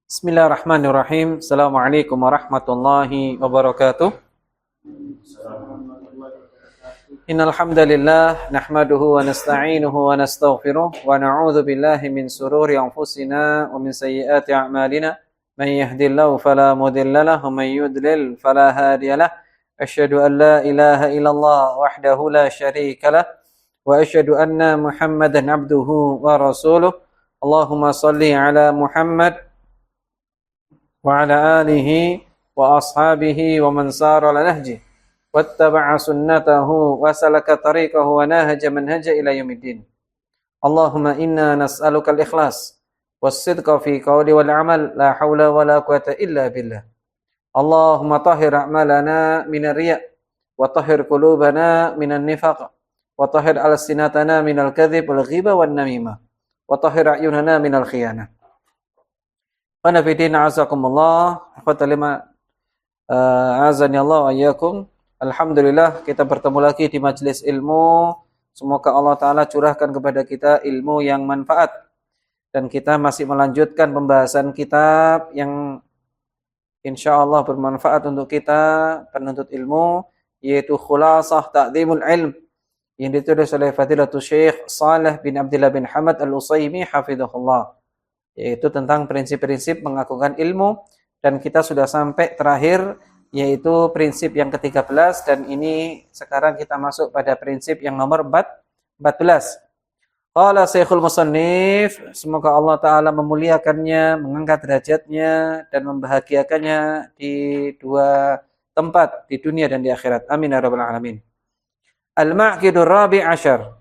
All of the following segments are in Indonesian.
Bismillahirrahmanirrahim. Assalamualaikum warahmatullahi wabarakatuh. Innal hamdalillah nahmaduhu wa nasta'inuhu wa nastaghfiruh wa na'udzu billahi min sururi anfusina wa min sayyiati a'malina. Man yahdihillahu fala mudhillalah wa man yudlil fala hadiyalah. Asyhadu an la ilaha illallah wahdahu la syarikalah wa asyhadu anna Muhammadan abduhu wa rasuluh. Allahumma shalli ala Muhammad wa ala alihi wa ashabihi wa man sara ala nahji wattaba'a sunnatahu wa salaka tariqahu wa nahaja manhaja ila yaumiddin. Allahumma inna nas'aluka al-ikhlas was-sidqa fi qawli wal amal la hawla wa la quwwata illa billah. Allahumma tahhir a'malana minar riya' wa tahhir qulubana minan nifaq wa tahhir alsinatana minal kadhib wal ghiba wan namimah wa tahhir a'yunana minal khiyanah. Qanafidina azakumullah, akhwatalima azani Allah wa iyyakum. Alhamdulillah kita bertemu lagi di majelis ilmu. Semoga Allah Ta'ala curahkan kepada kita ilmu yang manfaat. Dan kita masih melanjutkan pembahasan kitab yang insya Allah bermanfaat untuk kita penuntut ilmu, yaitu Khulasah Ta'dhimul Ilm yang ditulis oleh Fadilatul Syekh Shalih bin Abdullah bin Hamad Al-Utsaimin hafizahullah, yaitu tentang prinsip-prinsip mengagungkan ilmu, dan kita sudah sampai terakhir yaitu prinsip yang ke-13, dan ini sekarang kita masuk pada prinsip yang nomor 14. Qala Syekhul Musannif, semoga Allah Ta'ala memuliakannya, mengangkat derajatnya dan membahagiakannya di dua tempat, di dunia dan di akhirat. Amin ya rabbal alamin. Al-Ma'qidur Rabi' Asyar,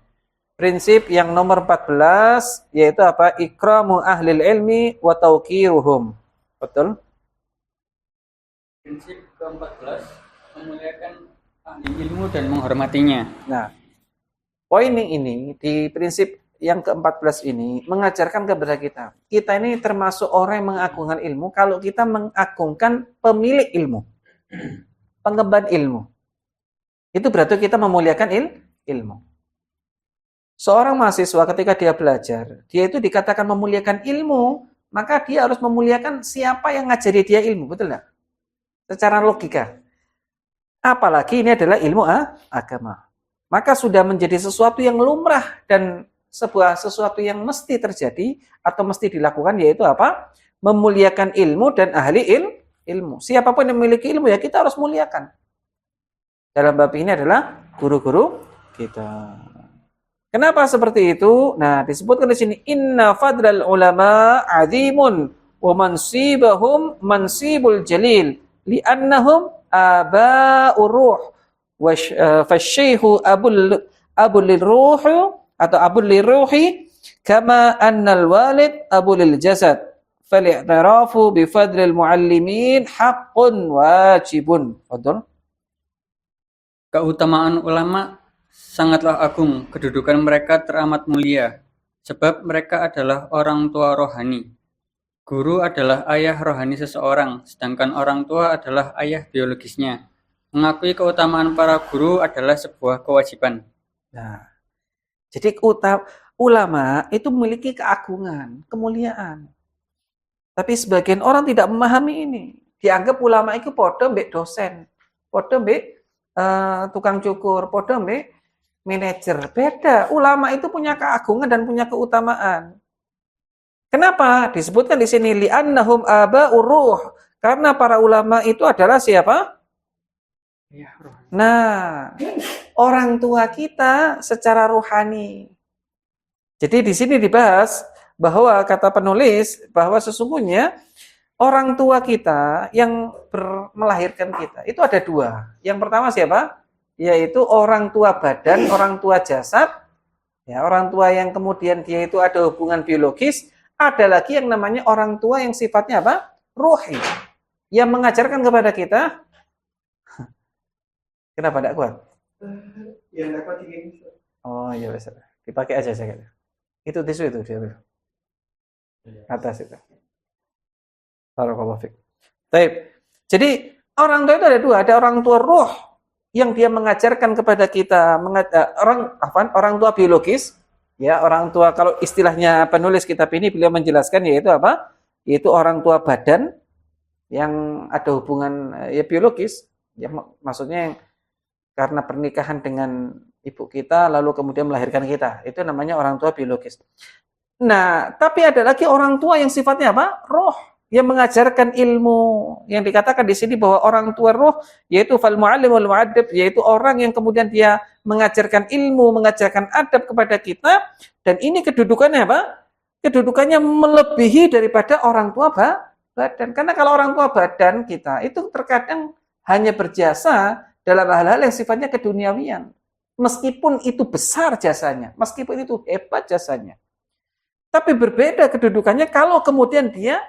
prinsip yang nomor 14, yaitu apa? Ikramu ahlil ilmi wa tauqiruhum. Betul? Prinsip ke-14, memuliakan ahli ilmu dan menghormatinya. Nah, poin ini di prinsip yang ke-14 ini mengajarkan kepada kita. Kita ini termasuk orang yang mengagungkan ilmu kalau kita mengagungkan pemilik ilmu, pengemban ilmu. Itu berarti kita memuliakan ilmu. Seorang mahasiswa ketika dia belajar, dia itu dikatakan memuliakan ilmu, maka dia harus memuliakan siapa yang ngajari dia ilmu, betul nggak? Secara logika. Apalagi ini adalah ilmu agama. Maka sudah menjadi sesuatu yang lumrah dan sesuatu yang mesti terjadi atau mesti dilakukan, yaitu apa? Memuliakan ilmu dan ahli ilmu. Siapapun yang memiliki ilmu ya kita harus muliakan. Dalam bab ini adalah guru-guru kita. Kenapa seperti itu? Nah, disebutkan di sini inna fadlal ulama azimun wa mansibahum mansibul jalil li'annahum aba'ur ruh wa fasyaihu abul lirruh atau abul lirruhi kama annal walid abul lil jasad fal'i'tirafu bi fadlil muallimin haqqun wajibun. Betul? Keutamaan ulama sangatlah agung, kedudukan mereka teramat mulia, sebab mereka adalah orang tua rohani. Guru adalah ayah rohani seseorang, sedangkan orang tua adalah ayah biologisnya. Mengakui keutamaan para guru adalah sebuah kewajiban. Nah, jadi ulama itu memiliki keagungan, kemuliaan. Tapi sebagian orang tidak memahami ini. Dianggap ulama itu podo mbek dosen, podo mbek tukang cukur, podo mbek manajer. Beda. Ulama itu punya keagungan dan punya keutamaan. Kenapa? Disebutkan di sini li'annahum aba'ur ruh. Karena para ulama itu adalah siapa? Nah, orang tua kita secara rohani. Jadi di sini dibahas bahwa kata penulis bahwa sesungguhnya orang tua kita yang melahirkan kita itu ada dua. Yang pertama siapa? Yaitu orang tua badan, orang tua jasad. Ya, orang tua yang kemudian dia itu ada hubungan biologis. Ada lagi yang namanya orang tua yang sifatnya apa? Ruhi. Yang mengajarkan kepada kita. Kenapa tidak kuat? Ya tidak kuat ini. Oh iya bisa. Dipakai aja saya. Itu tisu itu dia. Atas itu. Barakallahu fiik. Baik. Jadi orang tua itu ada dua, ada orang tua ruh yang dia mengajarkan kepada kita, orang tua biologis, ya orang tua kalau istilahnya penulis kitab ini beliau menjelaskan yaitu apa? yaitu orang tua badan yang ada hubungan ya biologis, ya maksudnya yang karena pernikahan dengan ibu kita lalu kemudian melahirkan kita. Itu namanya orang tua biologis. Nah, tapi ada lagi orang tua yang sifatnya apa? Roh, yang mengajarkan ilmu. Yang dikatakan di sini bahwa orang tua roh yaitu fal muallim wal muaddib, yaitu orang yang kemudian dia mengajarkan ilmu, mengajarkan adab kepada kita, dan ini kedudukannya apa? Kedudukannya melebihi daripada orang tua badan. Karena kalau orang tua badan kita itu terkadang hanya berjasa dalam hal-hal yang sifatnya keduniawian. Meskipun itu besar jasanya, meskipun itu hebat jasanya. Tapi berbeda kedudukannya kalau kemudian dia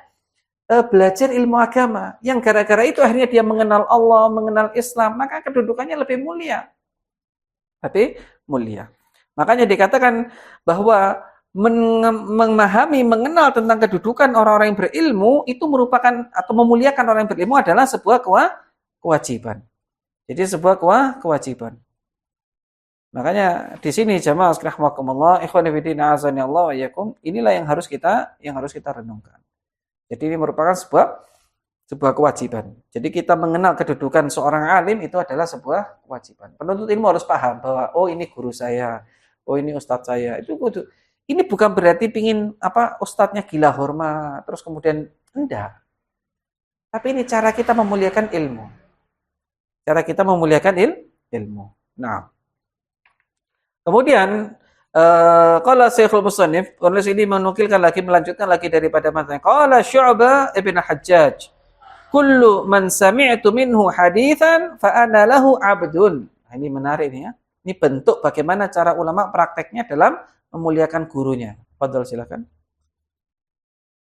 belajar ilmu agama. Yang gara-gara itu akhirnya dia mengenal Allah, mengenal Islam, maka kedudukannya lebih mulia. Lebih mulia. Makanya dikatakan bahwa memahami, mengenal tentang kedudukan orang-orang yang berilmu itu merupakan atau memuliakan orang yang berilmu adalah sebuah kewajiban. Jadi sebuah kewajiban. Makanya di sini jamaah rahimakumullah, ikhwani fillah azani Allah wa iyyakum, inilah yang harus kita renungkan. Jadi ini merupakan sebuah kewajiban. Jadi kita mengenal kedudukan seorang alim itu adalah sebuah kewajiban. Penuntut ilmu harus paham bahwa oh ini guru saya, oh ini ustadz saya. Ini bukan berarti pingin ustadznya gila hormat terus kemudian enggak. Tapi ini cara kita memuliakan ilmu. Cara kita memuliakan ilmu. Nah, kemudian qala Syekhul Musannif, penulis ini melanjutkan lagi daripada matanya. Qala Syu'bah ibn Hajjaj, kullu man sami'tu minhu haditsan fa ana lahu 'abdun. Nah, ini menarik nih ya. Ini bentuk bagaimana cara ulama prakteknya dalam memuliakan gurunya. Fadhal silakan.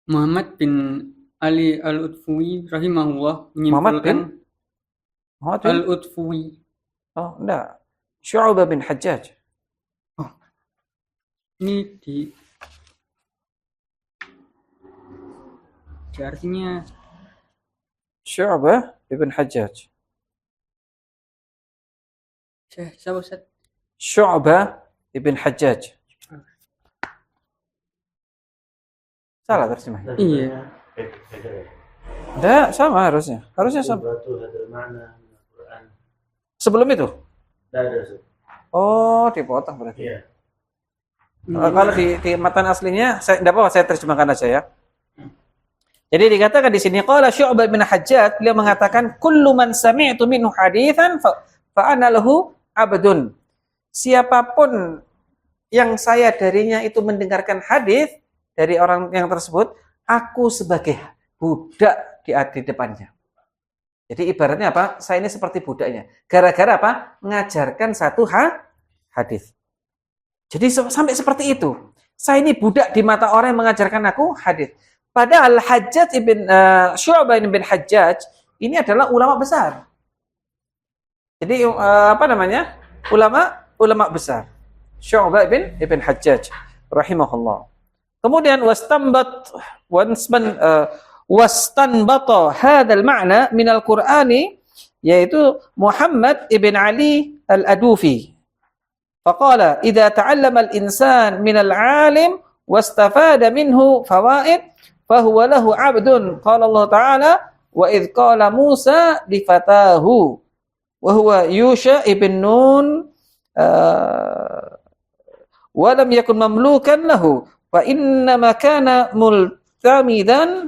Muhammad bin Ali Al-Utfuwi rahimahullah menyimpulkan Al-Utfuwi. Oh, enggak. Syu'bah bin Hajjaj. Ini di artinya Syu'bah bin Hajjaj. Siapa Ustaz? Syu'bah bin Hajjaj. Salah terjemah. Iya. Enggak, sama harusnya. Harusnya sama. Sebelum itu? Oh, dipotong berarti. Iya. Kalau di matan aslinya, enggak apa-apa, saya terjemahkan aja ya. Jadi dikatakan di sini qala Syu'bah bin Hajjaj, beliau mengatakan kullu man sami'tu minhu haditsan fa ana lahu 'abdun. Siapapun yang saya darinya itu mendengarkan hadis dari orang yang tersebut, aku sebagai budak di depannya. Jadi ibaratnya apa? Saya ini seperti budaknya. Gara-gara apa? Mengajarkan satu hadis. Jadi sampai seperti itu. Saya ini budak di mata orang yang mengajarkan aku hadis. Padahal Hajjaj ibn Syu'bah bin Hajjaj ini adalah ulama besar. Jadi Ulama besar. Syu'bah ibn Hajjaj rahimahullah. Kemudian wastanbata hadzal ma'na min al-Qur'ani, yaitu Muhammad ibn Ali al-Adufi. Faqala idza ta'allama al-insan min al-'alim wastafada minhu fawaid fahuwa lahu 'abdun. Qala Allah Ta'ala wa idz qala Musa li fatahu wa huwa Yusha ibn Nun wa lam yakun mamlukan lahu wa innama kana multamidan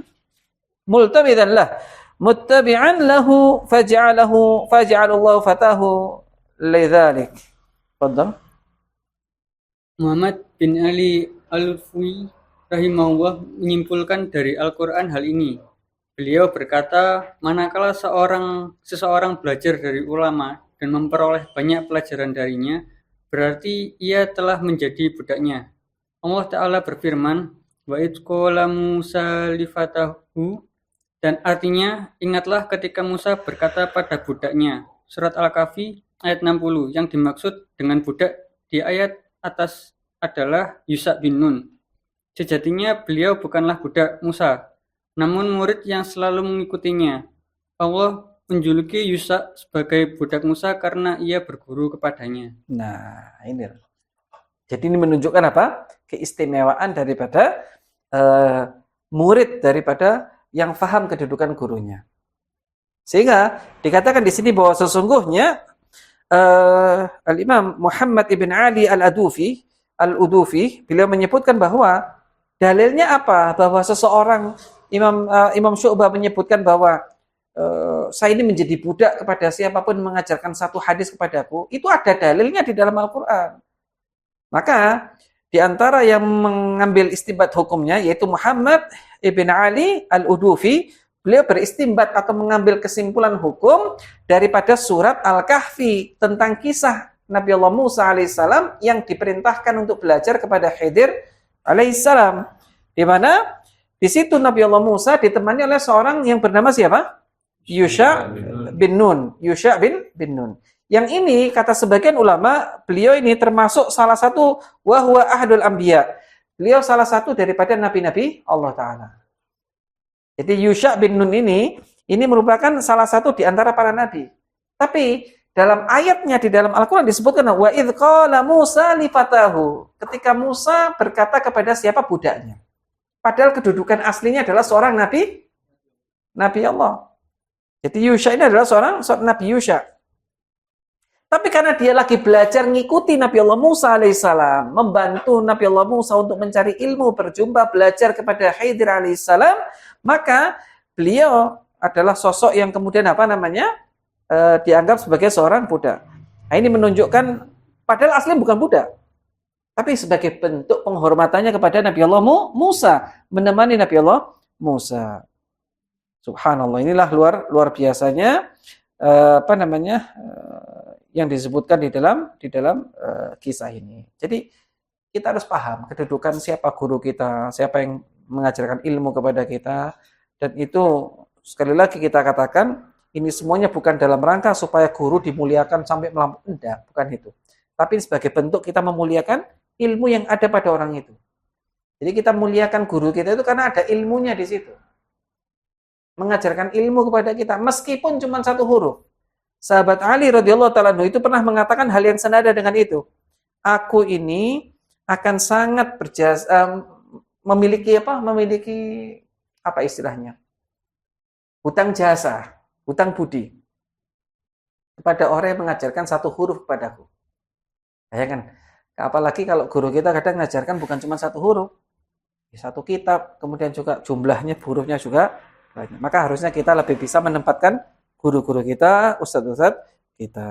lah muttabi'an lahu faj'alallahu fatahu lidzalik. Fadhal. Muhammad bin Ali Al-Utfuwi rahimahullah menyimpulkan dari Al-Qur'an hal ini. Beliau berkata, manakala seseorang belajar dari ulama dan memperoleh banyak pelajaran darinya, berarti ia telah menjadi budaknya. Allah Ta'ala berfirman, wa idh qala Musa li fatahu, dan artinya, ingatlah ketika Musa berkata pada budaknya. Surat Al-Kahfi ayat 60, yang dimaksud dengan budak di ayat atas adalah Yusha bin Nun. Sejatinya beliau bukanlah budak Musa, namun murid yang selalu mengikutinya. Allah menjuluki Yusha sebagai budak Musa karena ia berguru kepadanya. Nah, ini. Jadi ini menunjukkan apa? Keistimewaan daripada murid daripada yang faham kedudukan gurunya. Sehingga dikatakan di sini bahwa sesungguhnya Al-Imam Muhammad ibn Ali Al-Udufi, beliau menyebutkan bahwa dalilnya apa? Bahwa seseorang Imam Syu'bah menyebutkan bahwa saya ini menjadi budak kepada siapapun mengajarkan satu hadis kepadaku, itu ada dalilnya di dalam Al-Quran. Maka di antara yang mengambil istinbat hukumnya yaitu Muhammad ibn Ali Al-Udufi, beliau beristinbat atau mengambil kesimpulan hukum daripada surat Al-Kahfi tentang kisah Nabi Allah Musa alaihissalam yang diperintahkan untuk belajar kepada Khidir alaihissalam. Di mana di situ Nabi Allah Musa ditemani oleh seorang yang bernama siapa? Yusha bin Nun. Yusha bin Nun. Yang ini kata sebagian ulama, beliau ini termasuk salah satu wahwa ahadul anbiya. Beliau salah satu daripada nabi-nabi Allah Ta'ala. Jadi Yusha bin Nun ini merupakan salah satu di antara para nabi. Tapi dalam ayatnya di dalam Al-Quran disebutkan wa idh qala Musa li fatahu, ketika Musa berkata kepada siapa budaknya. Padahal kedudukan aslinya adalah seorang nabi Allah. Jadi Yusha ini adalah seorang nabi Yusha. Tapi karena dia lagi belajar ngikuti Nabi Allah Musa alaihissalam, membantu Nabi Allah Musa untuk mencari ilmu, berjumpa, belajar kepada Khidir alaihissalam, maka beliau adalah sosok yang kemudian dianggap sebagai seorang budak. Nah, ini menunjukkan padahal aslinya bukan budak, tapi sebagai bentuk penghormatannya kepada Nabi Allah Musa, menemani Nabi Allah Musa. Subhanallah, inilah luar biasanya yang disebutkan di dalam kisah ini. Jadi kita harus paham kedudukan siapa guru kita, siapa yang mengajarkan ilmu kepada kita, dan itu sekali lagi kita katakan ini semuanya bukan dalam rangka supaya guru dimuliakan sampai melampaui, enggak, bukan itu. Tapi sebagai bentuk kita memuliakan ilmu yang ada pada orang itu. Jadi kita muliakan guru kita itu karena ada ilmunya di situ. Mengajarkan ilmu kepada kita meskipun cuma satu huruf. Sahabat Ali radhiyallahu taala itu pernah mengatakan hal yang senada dengan itu. Aku ini akan sangat memiliki apa istilahnya? Hutang jasa, hutang budi kepada orang yang mengajarkan satu huruf kepadaku. Bayangkan, apalagi kalau guru kita kadang mengajarkan bukan cuma satu huruf, satu kitab, kemudian juga jumlahnya hurufnya juga banyak. Maka harusnya kita lebih bisa menempatkan guru-guru kita, ustadz-ustadz kita.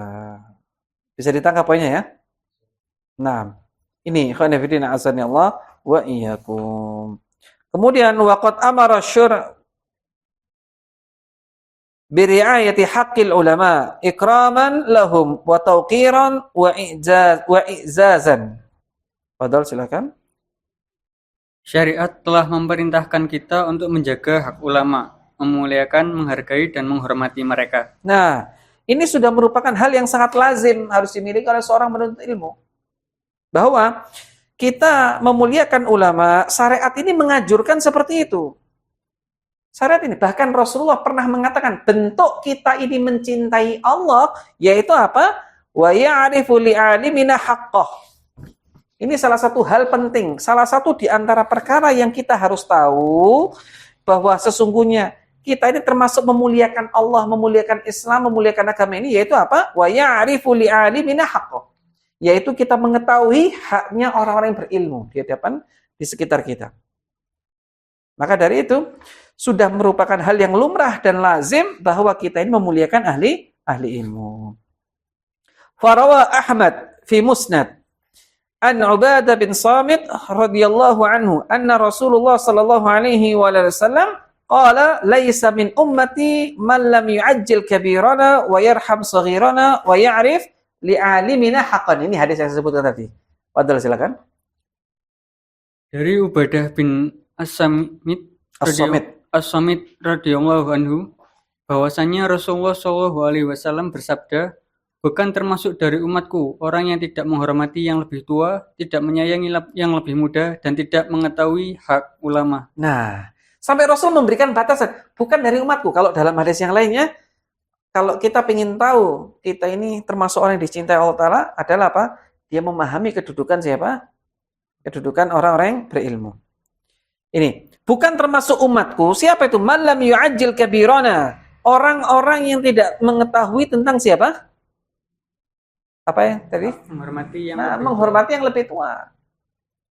Bisa ditangkap poinnya ya? Nah, ini ikhwan fillah azani Allah wa iyyakum. Kemudian waqad amara syur' bi ri'ayati haqqil ulama ikraman lahum wa tawqiran wa i'zazan. Fadhal silakan. Syariat telah memerintahkan kita untuk menjaga hak ulama, memuliakan, menghargai, dan menghormati mereka. Nah, ini sudah merupakan hal yang sangat lazim harus dimiliki oleh seorang penuntut ilmu. Bahwa kita memuliakan ulama, syariat ini mengajurkan seperti itu. Syariat ini, bahkan Rasulullah pernah mengatakan, bentuk kita ini mencintai Allah, yaitu apa? Wa ya'rifu li'alimina haqqah. Ini salah satu hal penting, salah satu di antara perkara yang kita harus tahu, bahwa sesungguhnya kita ini termasuk memuliakan Allah, memuliakan Islam, memuliakan agama ini, yaitu apa? Wa ya'rifu li'alimina haqqah. Yaitu kita mengetahui haknya orang-orang yang berilmu di hadapan, di sekitar kita. Maka dari itu, sudah merupakan hal yang lumrah dan lazim bahwa kita ini memuliakan ahli ilmu. Farawa Ahmad fi Musnad an Ubadah bin Samit radhiyallahu anhu anna Rasulullah sallallahu alaihi wasallam qala laisa min ummati man lam yu'ajjil kabirana wa yarham saghirana wa ya'rif li'alimina haqqan. Ini hadis yang saya sebutkan tadi. Fadhal silakan. Dari Ubadah bin As-Samit radhiyallahu anhu bahwasanya Rasulullah shallallahu alaihi wasallam bersabda, bukan termasuk dari umatku orang yang tidak menghormati yang lebih tua, tidak menyayangi yang lebih muda, dan tidak mengetahui hak ulama. Nah, sampai Rasul memberikan batasan, bukan dari umatku. Kalau dalam hadis yang lainnya, kalau kita ingin tahu kita ini termasuk orang yang dicintai Allah Ta'ala adalah apa? Dia memahami kedudukan siapa? Kedudukan orang-orang yang berilmu. Ini, bukan termasuk umatku. Siapa itu? Man lam yu'ajjil kabirana. Orang-orang yang tidak mengetahui tentang siapa? Apa ya tadi? Menghormati yang Nah, lebih menghormati yang lebih tua.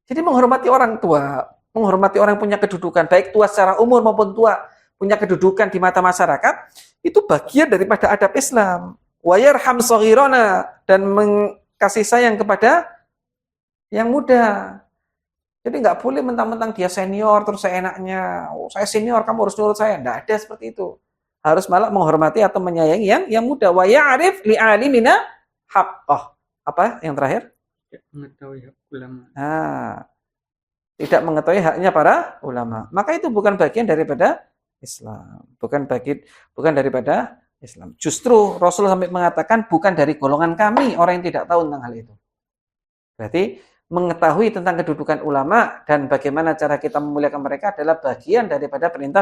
Jadi menghormati orang tua, menghormati orang yang punya kedudukan, baik tua secara umur maupun tua punya kedudukan di mata masyarakat, itu bagian daripada adab Islam. Wa yarham shaghirana, dan kasih sayang kepada yang muda. Jadi nggak boleh mentang-mentang dia senior terus seenaknya, oh, saya senior kamu harus nurut saya. Nggak ada seperti itu. Harus malah menghormati atau menyayangi yang muda. Wa ya'rif li'alimina haqqah. Apa yang terakhir? mengetahui hak ulama. Nah, tidak mengetahui haknya para ulama. Maka itu bukan bagian daripada Islam. Bukan daripada Islam. Justru Rasul sampai mengatakan bukan dari golongan kami orang yang tidak tahu tentang hal itu. Berarti mengetahui tentang kedudukan ulama dan bagaimana cara kita memuliakan mereka adalah bagian daripada perintah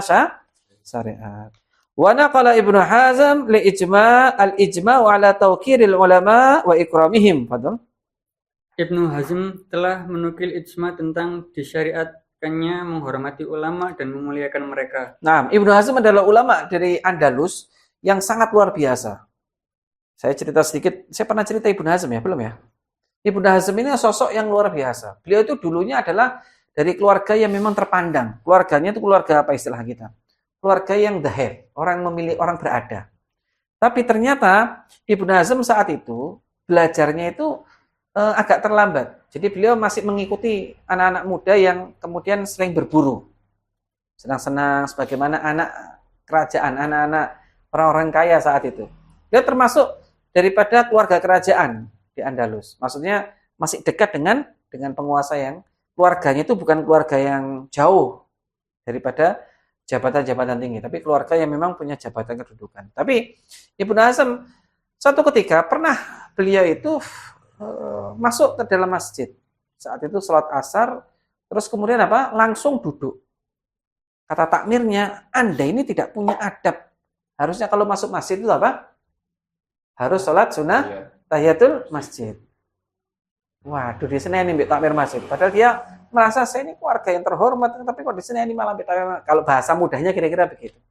syariat. Wa naqala Ibnu Hazm li al-ijma' ala tawqiril ulama wa ikramihim. Fadhil. Ibnu Hazm telah menukil ijma tentang disyariatkannya menghormati ulama dan memuliakan mereka. Nah, Ibnu Hazm adalah ulama dari Andalus yang sangat luar biasa. Saya cerita sedikit, saya pernah cerita Ibnu Hazm ya, belum ya? Ibnu Hazm ini sosok yang luar biasa. Beliau itu dulunya adalah dari keluarga yang memang terpandang. Keluarganya itu keluarga apa istilah kita? Keluarga yang the head, orang memilih, orang berada. Tapi ternyata Ibnu Hazm saat itu belajarnya itu agak terlambat. Jadi beliau masih mengikuti anak-anak muda yang kemudian sering berburu. Senang-senang sebagaimana anak kerajaan, anak-anak orang-orang kaya saat itu. Dia termasuk daripada keluarga kerajaan di Andalus. Maksudnya masih dekat dengan penguasa yang keluarganya itu bukan keluarga yang jauh daripada jabatan-jabatan tinggi, tapi keluarga yang memang punya jabatan kedudukan. Tapi Ibnu Hazm satu ketika pernah beliau itu masuk ke dalam masjid. Saat itu sholat asar, terus kemudian apa? Langsung duduk. Kata takmirnya, Anda ini tidak punya adab. Harusnya kalau masuk masjid itu apa? Harus sholat sunnah tahiyatul masjid. Waduh, di sini ini takmir masjid. Padahal dia merasa saya ini keluarga yang terhormat, tapi kok di sini ini malah takmir. Kalau bahasa mudahnya kira-kira begitu.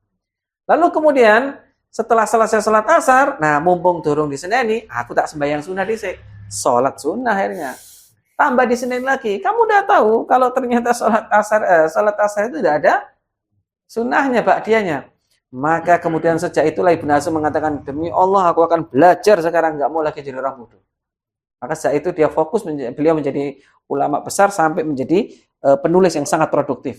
Lalu kemudian setelah selesai sholat asar, nah mumpung durung di sini ini, aku tak sembahyang sunnah dhisik. Sholat sunnah akhirnya. Tambah di Senin lagi. Kamu udah tahu kalau ternyata sholat asar itu tidak ada sunnahnya, ba'diyahnya. Maka kemudian sejak itulah Ibnu Hazm mengatakan, demi Allah aku akan belajar sekarang, nggak mau lagi jadi orang bodoh. Maka sejak itu dia fokus, beliau menjadi ulama besar sampai menjadi penulis yang sangat produktif.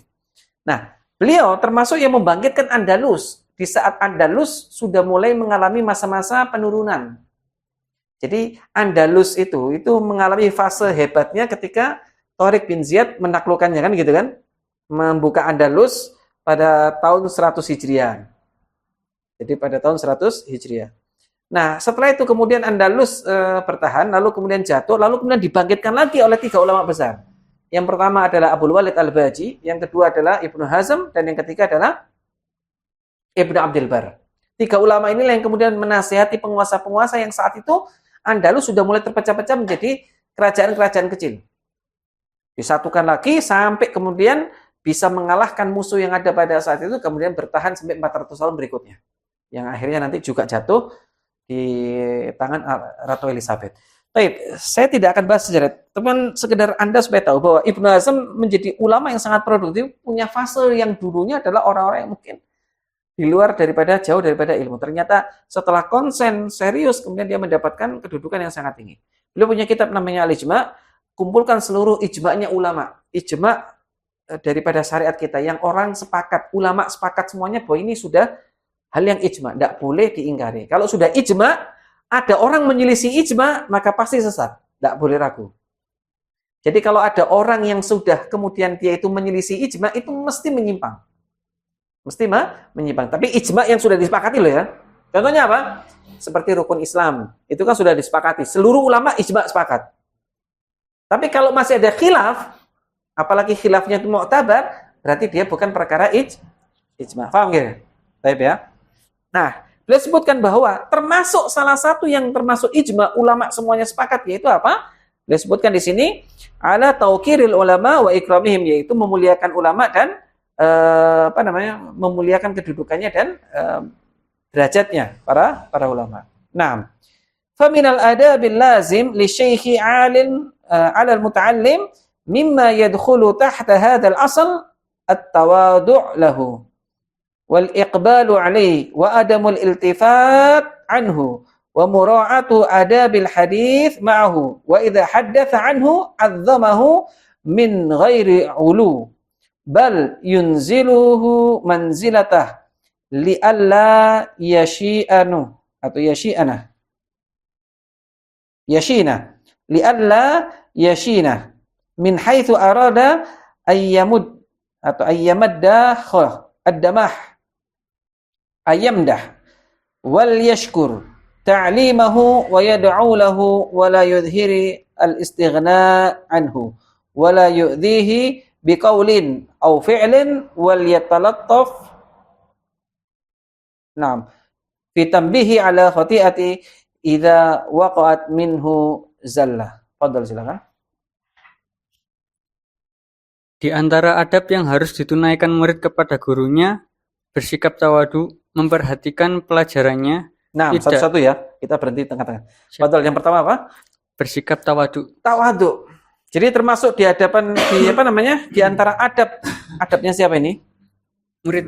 Nah, beliau termasuk yang membangkitkan Andalus. Di saat Andalus sudah mulai mengalami masa-masa penurunan. Jadi Andalus itu mengalami fase hebatnya ketika Tariq bin Ziyad menaklukkannya kan gitu kan. Membuka Andalus pada tahun 100 Hijriah. Jadi pada tahun 100 Hijriah. Nah, setelah itu kemudian Andalus bertahan, lalu kemudian jatuh, lalu kemudian dibangkitkan lagi oleh 3 ulama besar. Yang pertama adalah Abdul Walid Al-Baji, yang kedua adalah Ibnu Hazm, dan yang ketiga adalah Ibnu Abdul Bar. 3 ulama inilah yang kemudian menasihati penguasa-penguasa yang saat itu Andalus sudah mulai terpecah-pecah menjadi kerajaan-kerajaan kecil. Disatukan lagi sampai kemudian bisa mengalahkan musuh yang ada pada saat itu, kemudian bertahan sampai 400 tahun berikutnya. Yang akhirnya nanti juga jatuh di tangan Ratu Elizabeth. Baik, saya tidak akan bahas sejarah. Teman sekedar Anda supaya tahu bahwa Ibnu Hazm menjadi ulama yang sangat produktif, punya fase yang dulunya adalah orang-orang yang mungkin di luar jauh daripada ilmu. Ternyata setelah konsen serius, kemudian dia mendapatkan kedudukan yang sangat tinggi. Beliau punya kitab namanya Al-Ijma', kumpulkan seluruh ijma'nya ulama. Ijma' daripada syariat kita, yang orang sepakat, ulama sepakat semuanya bahwa ini sudah hal yang ijma', tidak boleh diingkari. Kalau sudah ijma', ada orang menyelisih ijma', maka pasti sesat. Tidak boleh ragu. Jadi kalau ada orang yang sudah kemudian dia itu menyelisih ijma', itu mesti menyimpang. Mesti menyimpang. Tapi ijma' yang sudah disepakati loh ya. Contohnya apa? Seperti rukun Islam. Itu kan sudah disepakati. Seluruh ulama ijma' sepakat. Tapi kalau masih ada khilaf, apalagi khilafnya itu mu'tabar, berarti dia bukan perkara ijma'. Paham gak? Baik ya. Nah, beliau sebutkan bahwa termasuk salah satu yang termasuk ijma' ulama semuanya sepakat, yaitu apa? Disebutkan di sini ala tauqiril ulama wa ikramihim, yaitu memuliakan ulama dan memuliakan kedudukannya dan derajatnya para ulama. Naam. Faminal adabil lazim li syaikhi 'alin 'ala al-muta'allim mimma yadkhulu tahta hadzal asl at-tawadu' lahu wal iqbalu 'alaihi wa adamul iltifat 'anhu wa mura'atu adabil hadits ma'ahu wa idza haddatha 'anhu 'azzamahu min ghairi 'ulu bal yunziluhu manzilatah li'alla yashi'anu atau yashina li'alla yashina min haitsu arada ayyamud atau ayyamadda ad-damah ayyamdah wal yashkur ta'limahu wa yad'u lahu wa la yudhhiri al-istighna anhu wa la yu'dhihi biqaulin aw fi'lin wal yatalattaf na'am fi tanbihi ala khati'ati idza waqa'at minhu zallah. Fadhal, silakan. Di antara adab yang harus ditunaikan murid kepada gurunya, bersikap tawadu, memperhatikan pelajarannya. Nah, satu-satu ya. Kita berhenti tengah-tengah. Fadhal, yang pertama apa? Bersikap tawadu. Tawadu. Jadi termasuk di hadapan di antara adabnya siapa ini? Murid.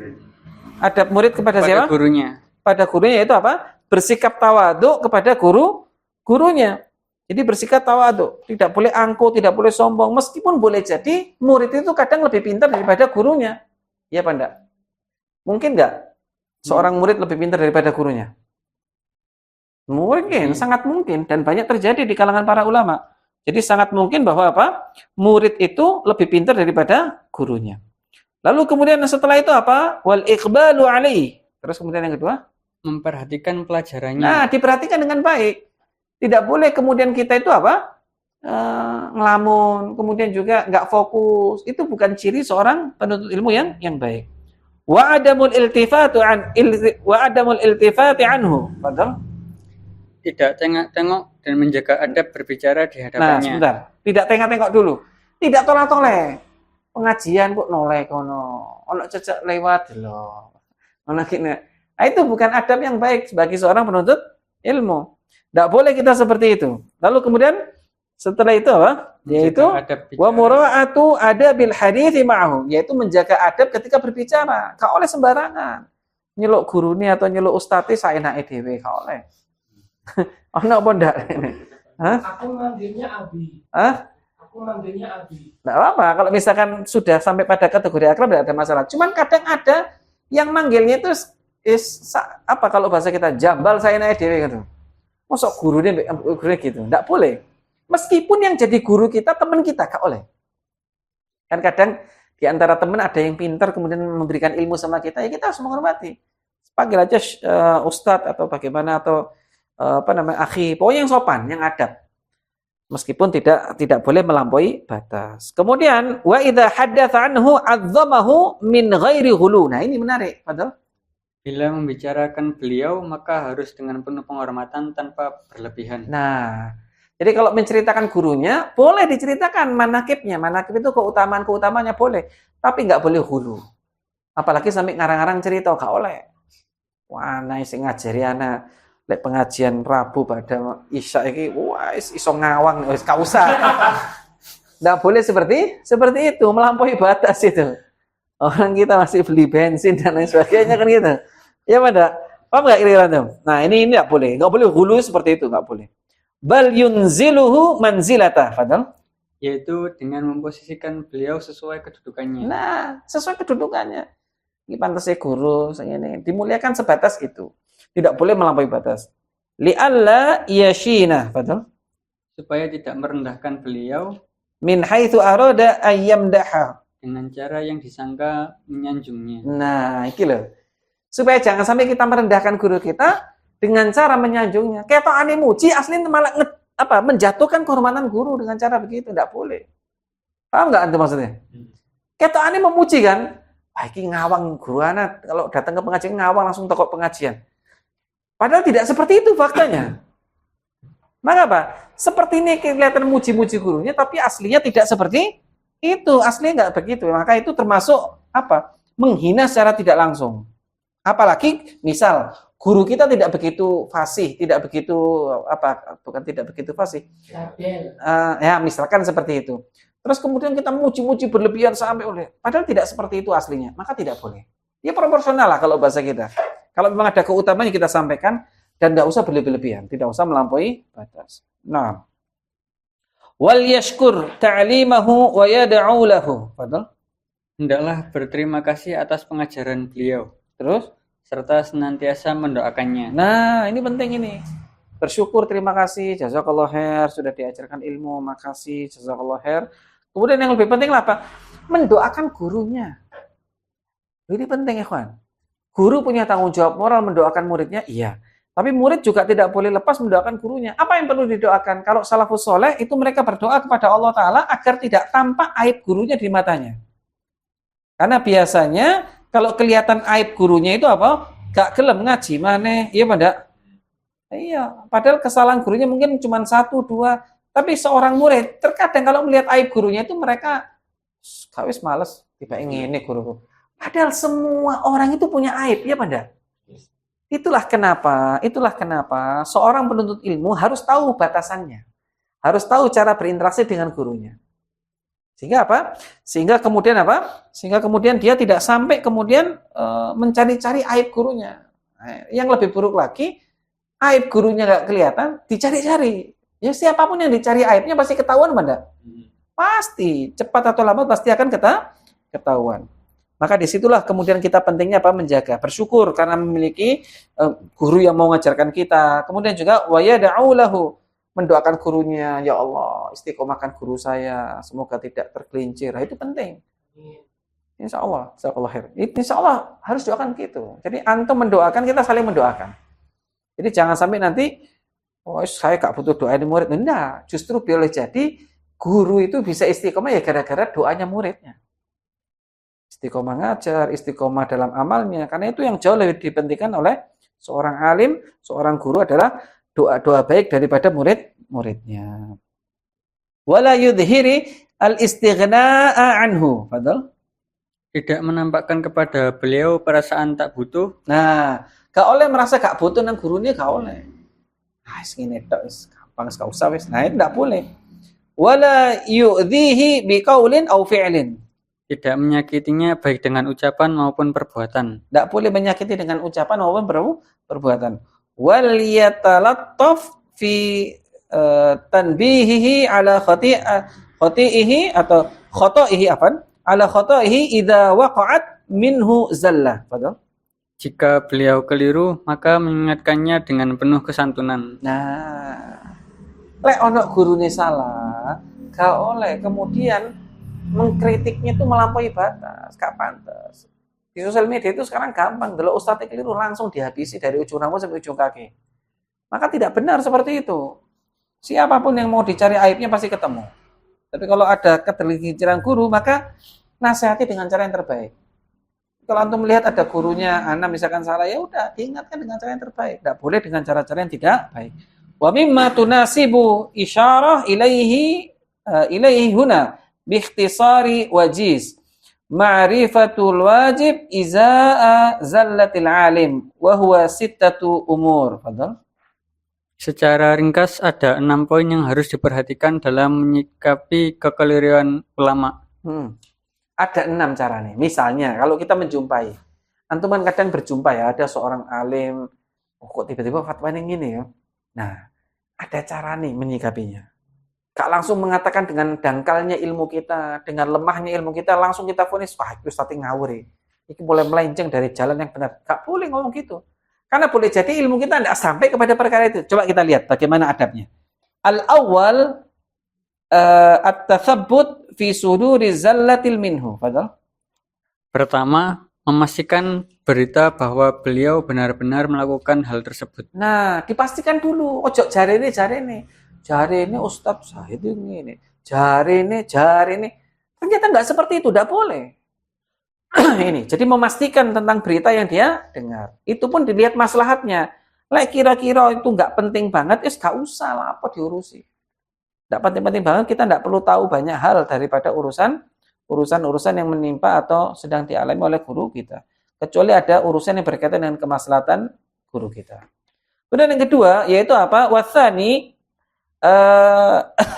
Adab murid kepada siapa? Gurunya. Pada gurunya, yaitu apa? Bersikap tawadu kepada gurunya. Jadi bersikap tawadu, tidak boleh angkuh, tidak boleh sombong, meskipun boleh jadi murid itu kadang lebih pintar daripada gurunya. Iya apa enggak? Mungkin enggak seorang murid lebih pintar daripada gurunya? Mungkin, sangat mungkin, dan banyak terjadi di kalangan para ulama. Jadi sangat mungkin bahwa apa? Murid itu lebih pintar daripada gurunya. Lalu kemudian setelah itu apa? Wal iqbalu alaihi. Terus kemudian yang kedua? Memperhatikan pelajarannya. Nah, diperhatikan dengan baik. Tidak boleh kemudian kita itu apa? Ngelamun, kemudian juga nggak fokus. Itu bukan ciri seorang penuntut ilmu yang baik. Wa adamul iltifati anhu. Padahal tidak tengok-tengok dan menjaga adab berbicara di hadapannya. Nah, sebentar. Tidak tengok-tengok dulu. Tidak tolak-tolak. Pengajian kok noleh kono. Ono cecek lewat lho. Ono kene. Nah, itu bukan adab yang baik bagi seorang penuntut ilmu. Tidak boleh kita seperti itu. Lalu kemudian setelah itu apa? Yaitu wa mura'atu adabil hadithi ma'ahu, yaitu menjaga adab ketika berbicara. Gak oleh sembarangan. Nyeluk gurune atau nyeluk ustadz saenake dhewe gak oleh. Ono apa ndak ini? Hah? Aku manggilnya Abi. Hah? Aku manggilnya Abi. Enggak apa-apa kalau misalkan sudah sampai pada kategori akrab tidak ada masalah. Cuman kadang ada yang manggilnya itu kalau bahasa kita jambal saenake dhewe gitu. Mosok gurunya gitu, enggak boleh. Meskipun yang jadi guru kita teman kita, gak oleh. Kan kadang di antara teman ada yang pintar kemudian memberikan ilmu sama kita, ya kita harus menghormati. Panggil aja ustadz atau bagaimana atau akhi, pokoknya yang sopan, yang adab. Meskipun tidak boleh melampaui batas. Kemudian wa idza haddatsa anhu 'azzamahu min ghairi ghulu. Nah, ini menarik, padahal bila membicarakan beliau, maka harus dengan penuh penghormatan tanpa berlebihan. Nah, jadi kalau menceritakan gurunya, boleh diceritakan manakibnya. Manakib itu keutamaan-keutamanya boleh. Tapi nggak boleh hulu. Apalagi sampai ngarang-ngarang cerita, nggak oleh. Wah, nah isi ngajari anak. Lek pengajian Rabu pada Isya ini, wah iso ngawang, gak usah. Nggak boleh seperti itu, melampaui batas itu. Orang kita masih beli bensin dan lain sebagainya kan gitu. Ya pada, paham nggak kira-kira tuh? Nah ini nggak boleh hulu seperti itu, nggak boleh. Bal yunziluhu manzilatah, Fadal. Yaitu dengan memposisikan beliau sesuai kedudukannya. Nah, sesuai kedudukannya. Ini pantasnya guru, ini dimuliakan sebatas itu. Tidak boleh melampaui batas. Li'alla yashina, Fadal. Supaya tidak merendahkan beliau. Min haitsu arada ayyamdaha. Dengan cara yang disangka menyanjungnya. Nah, iki loh. Supaya jangan sampai kita merendahkan guru kita dengan cara menyanjungnya. Ketokane muji asli malah menjatuhkan kehormatan guru dengan cara begitu, enggak boleh. Paham enggak antum maksudnya? Ketokane memuji kan? Wah, iki ngawang guru anak kalau datang ke pengajian ngawang langsung tokok pengajian. Padahal tidak seperti itu faktanya. Maka apa? Seperti ini kelihatan muji-muji gurunya, tapi aslinya tidak seperti itu. Aslinya nggak begitu. Maka itu termasuk apa? Menghina secara tidak langsung. Apalagi misal guru kita tidak begitu fasih, tidak begitu apa? Bukan tidak begitu fasih. Label. Ya misalkan seperti itu. Terus kemudian kita muji-muji berlebihan sampai oleh, padahal tidak seperti itu aslinya, maka tidak boleh. Ya proporsional lah kalau bahasa kita. Kalau memang ada keutamaan yang kita sampaikan dan tidak usah berlebihan, tidak usah melampaui batas. Nah, wal yashkur ta'limahu wa yad'u lahu. Padahal Hendaklah berterima kasih atas pengajaran beliau, terus, serta senantiasa mendoakannya. nah ini penting ini. Bersyukur, terima kasih, jazakallah khair, sudah diajarkan ilmu, makasih, jazakallah khair. Kemudian yang lebih penting apa? Mendoakan gurunya. Ini penting, ikhwan. Guru punya tanggung jawab moral mendoakan muridnya, iya. Tapi murid juga tidak boleh lepas mendoakan gurunya. Apa yang perlu didoakan? Kalau salafus soleh, itu mereka berdoa kepada Allah Ta'ala agar tidak tampak aib gurunya di matanya. Karena biasanya, kalau kelihatan aib gurunya itu apa? Gak gelem ngaji, mana? Iya, pada? Iya, padahal kesalahan gurunya mungkin cuma 1, 2. Tapi seorang murid, terkadang kalau melihat aib gurunya itu mereka, kawis males, tiba ini guruku. Padahal semua orang itu punya aib, ya pada? Itulah kenapa seorang penuntut ilmu harus tahu batasannya. Harus tahu cara berinteraksi dengan gurunya. Sehingga apa? Sehingga kemudian dia tidak sampai kemudian mencari-cari aib gurunya. Yang lebih buruk lagi, aib gurunya nggak kelihatan, dicari-cari. Ya siapapun yang dicari aibnya pasti ketahuan, Banda. Pasti, cepat atau lambat pasti akan ketahuan. Maka disitulah kemudian kita pentingnya apa? Menjaga, bersyukur karena memiliki guru yang mau mengajarkan kita. Kemudian juga wa yad'u lahu, mendoakan gurunya, ya Allah, istiqomahkan guru saya, semoga tidak tergelincir. Nah, itu penting. Insya Allah, insya Allah harus doakan gitu. Jadi antum mendoakan, kita saling mendoakan. Jadi jangan sampai nanti, oh saya gak butuh doa dari murid. Enggak, justru boleh jadi guru itu bisa istiqomah ya gara-gara doanya muridnya. Istiqomah ngajar, istiqomah dalam amalnya. Karena itu yang jauh lebih dipentingkan oleh seorang alim, seorang guru adalah doa-doa baik daripada murid-muridnya. Wala yudhiri al-istighna'a anhu. Fadal? Tidak menampakkan kepada beliau perasaan tak butuh. Nah, gak oleh merasa gak butuh nang gurunya, gak oleh. Segini tok, gampang, gak usah wis. Nah, itu gak boleh. Wala yu'dhihi biqaulin aw fi'lin. Tidak menyakitinya baik dengan ucapan maupun perbuatan. Tidak boleh menyakiti dengan ucapan maupun perbuatan. Wal yatalattaf fi tanbihihi ala khati'ihi atau khata'ihi ala khata'ihi idza waqa'at minhu zallah. Padahal Jika beliau keliru, maka mengingatkannya dengan penuh kesantunan. nah, lek ono gurune salah, gak oleh kemudian mengkritiknya itu melampaui batas, gak pantas. Di sosial media itu sekarang gampang, kalau ustadznya keliru langsung dihabisi dari ujung rambut sampai ujung kaki. Maka tidak benar seperti itu. Siapapun yang mau dicari aibnya pasti ketemu. Tapi kalau ada ketergelinciran guru, maka nasihati dengan cara yang terbaik. Kalau antum melihat ada gurunya, anak misalkan salah, ya udah diingatkan dengan cara yang terbaik. Tidak boleh dengan cara-cara yang tidak baik. Wa mimma tunasibu isyarah ilaihi huna biikhtisari wajiz ma'rifatul wajib izaa zallatil alim wa huwa sittatu umur. Fadhal. Secara ringkas ada 6 poin yang harus diperhatikan dalam menyikapi kekeliruan ulama. Ada 6 cara nih. Misalnya kalau kita menjumpai, antum kan kadang berjumpa ya, ada seorang alim, kok tiba-tiba fatwanya gini ya. Nah, ada cara nih menyikapinya. Gak langsung mengatakan dengan dangkalnya ilmu kita, dengan lemahnya ilmu kita, langsung kita vonis, wah itu ustadz ngawur. Ini boleh melenceng dari jalan yang benar. Gak boleh ngomong gitu. Karena boleh jadi ilmu kita tidak sampai kepada perkara itu. Coba kita lihat bagaimana adabnya. Al-awwal at-tathabbut fi suduri zallatil minhu. Fadal. Pertama, memastikan berita bahwa beliau benar-benar melakukan hal tersebut. Nah, dipastikan dulu. Ojo jari ini Ustadz saya itu ini. Jari ini. Ternyata nggak seperti itu, tidak boleh. Ini, jadi memastikan tentang berita yang dia dengar. Itu pun dilihat maslahatnya. Lek kira-kira itu nggak penting banget, gak usah lah apa diurusi. Nggak penting-penting banget, kita nggak perlu tahu banyak hal daripada urusan yang menimpa atau sedang dialami oleh guru kita. Kecuali ada urusan yang berkaitan dengan kemaslahatan guru kita. Kemudian yang kedua, yaitu apa? Wathani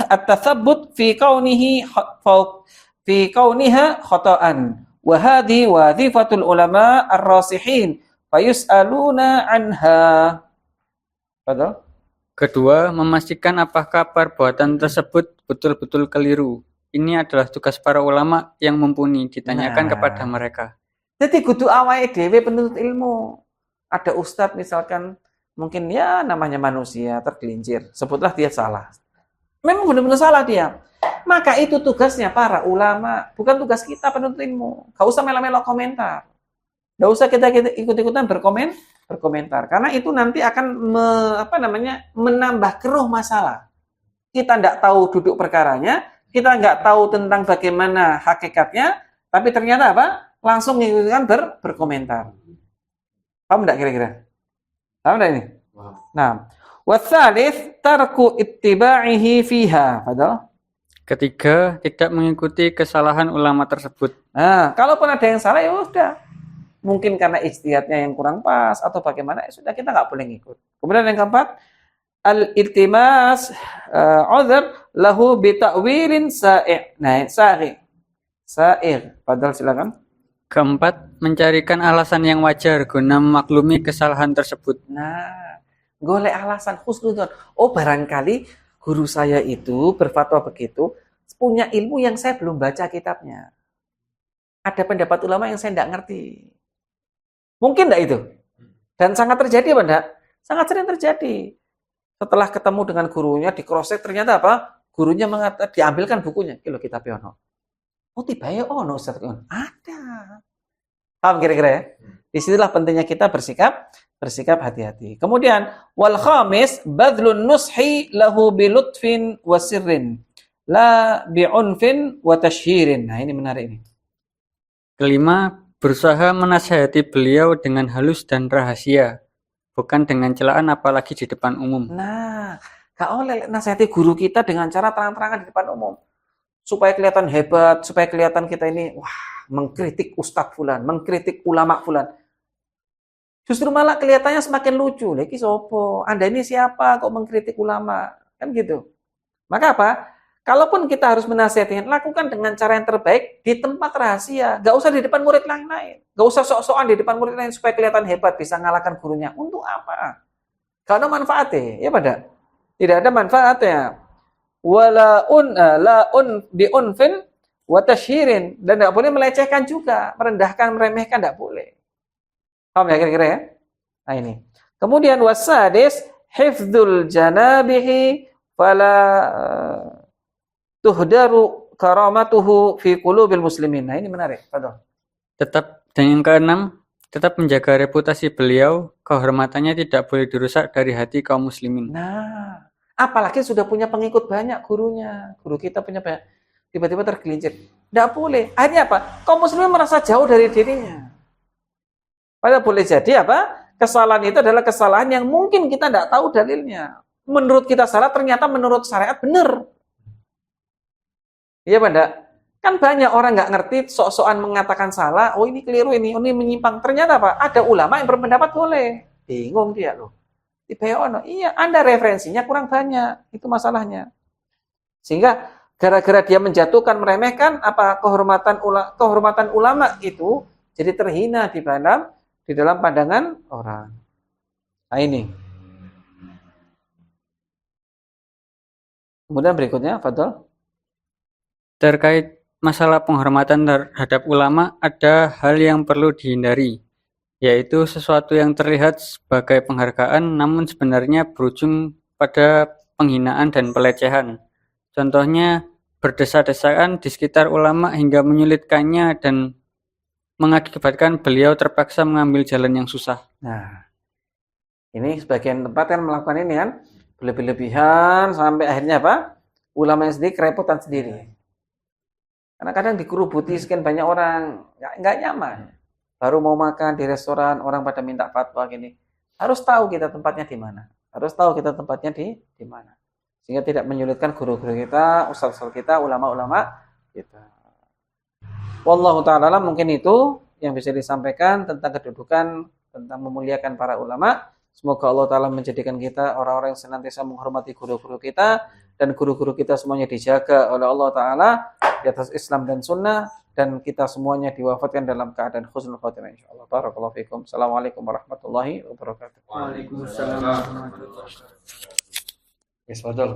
at-tathabbut fi kauniha khata'an. Wa hadhi wadhifatul ulama ar-rasihin fayus'aluna anha. Betul? Kedua, memastikan apakah perbuatan tersebut betul-betul keliru. Ini adalah tugas para ulama yang mumpuni, ditanyakan kepada mereka. Jadi kudu awake dhewe penuntut ilmu. Ada ustadz misalkan, mungkin ya namanya manusia tergelincir, sebutlah dia salah. Memang benar-benar salah dia. Maka itu tugasnya para ulama, bukan tugas kita penuntut ilmu. Gak usah melo-melo komentar. Gak usah kita ikut-ikutan berkomentar. Karena itu nanti akan menambah keruh masalah. Kita nggak tahu duduk perkaranya, kita nggak tahu tentang bagaimana hakikatnya, tapi ternyata apa? Langsung mengikuti berkomentar. Paham nggak kira-kira? Paham nggak ini? Nah, watsalits tarku ittiba'ihi fiha. Padahal ketiga, tidak mengikuti kesalahan ulama tersebut. Nah, kalaupun ada yang salah ya udah. Mungkin karena ijtihadnya yang kurang pas atau bagaimana, ya sudah kita nggak boleh ngikut. Kemudian yang keempat, al-iltimas udhr lahu bi ta'wilin sa'i'. Nah, sa'ir. Padahal silakan. Keempat, mencarikan alasan yang wajar guna memaklumi kesalahan tersebut. Nah, golek alasan khusnudon. Oh, barangkali guru saya itu berfatwa begitu, punya ilmu yang saya belum baca kitabnya. Ada pendapat ulama yang saya tidak ngerti. Mungkin enggak itu? Dan sangat terjadi apa enggak? Sangat sering terjadi. Setelah ketemu dengan gurunya, di cross-check ternyata apa? Gurunya mengatakan, diambilkan bukunya. Kilo kitabnya ono. Oh, tiba-tiba ono Ustaz. Ada. Paham kira-kira ya? Disitulah pentingnya kita bersikap hati-hati. Kemudian, wal khamis, badlun nushi lahu bilutfin wa sirrin. La bi'unfin wa tashhirin. Nah, ini menarik ini. Kelima, berusaha menasihati beliau dengan halus dan rahasia, bukan dengan celaan apalagi di depan umum. Nah, gak oleh nasihati guru kita dengan cara terang-terangan di depan umum. Supaya kelihatan hebat, supaya kelihatan kita ini, mengkritik Ustadz Fulan, mengkritik ulama Fulan. Justru malah kelihatannya semakin lucu. Lagi sopo, Anda ini siapa kok mengkritik ulama? Kan gitu. Maka apa? Kalaupun kita harus menasihatikan, lakukan dengan cara yang terbaik di tempat rahasia. Gak usah di depan murid lain-lain. Gak usah sok-sokan di depan murid lain supaya kelihatan hebat, bisa ngalahkan gurunya. Untuk apa? Gak ada manfaatnya. Ya pada? Tidak ada manfaatnya. La bi'unfin wa tashhirin. Dan gak boleh melecehkan juga. Merendahkan, meremehkan, gak boleh. Paham ya kira-kira ya? Nah ini. Kemudian wasadis, hifdzul janabihi fala tuhdaru karamatuhu fi qulubil muslimin. Nah, ini menarik. Padahal. Dan yang keenam, tetap menjaga reputasi beliau, kehormatannya tidak boleh dirusak dari hati kaum muslimin. Nah, apalagi sudah punya pengikut banyak gurunya. Guru kita punya banyak. Tiba-tiba tergelincir. Tidak boleh. Akhirnya apa? Kaum muslimin merasa jauh dari dirinya. Padahal boleh jadi apa? Kesalahan itu adalah kesalahan yang mungkin kita tidak tahu dalilnya. Menurut kita salah, ternyata menurut syariat benar. Iya, Banda. Kan banyak orang nggak ngerti, sok-sokan mengatakan salah, oh ini keliru ini menyimpang. Ternyata apa? Ada ulama yang berpendapat boleh. Bingung dia loh. Iya, Anda referensinya kurang banyak. Itu masalahnya. Sehingga gara-gara dia menjatuhkan, meremehkan apa kehormatan ulama itu jadi terhina di dalam pandangan orang. Nah ini. Kemudian berikutnya, Fadol. Terkait masalah penghormatan terhadap ulama, ada hal yang perlu dihindari, yaitu sesuatu yang terlihat sebagai penghargaan namun sebenarnya berujung pada penghinaan dan pelecehan. Contohnya, berdesa-desaan di sekitar ulama hingga menyulitkannya dan mengakibatkan beliau terpaksa mengambil jalan yang susah. Nah, ini sebagian tempat kan melakukan ini kan, berlebih-lebihan sampai akhirnya apa? Ulama sendiri kerepotan sendiri. Karena kadang dikerubuti sekian banyak orang, nggak nyaman. Baru mau makan di restoran, orang pada minta fatwa gini. Harus tahu kita tempatnya di mana. Harus tahu kita tempatnya di mana. Sehingga tidak menyulitkan guru-guru kita, ustaz-ustaz kita, ulama-ulama kita. Wallahu ta'ala alam, mungkin itu yang bisa disampaikan tentang kedudukan, tentang memuliakan para ulama. Semoga Allah Ta'ala menjadikan kita orang-orang yang senantiasa menghormati guru-guru kita, dan guru-guru kita semuanya dijaga oleh Allah Ta'ala di atas Islam dan Sunnah, dan kita semuanya diwafatkan dalam keadaan husnul khotimah insyaallah. Barakallahu fikum. Assalamualaikum warahmatullahi wabarakatuh. Waalaikumsalam warahmatullahi wabarakatuh. Yes, betul.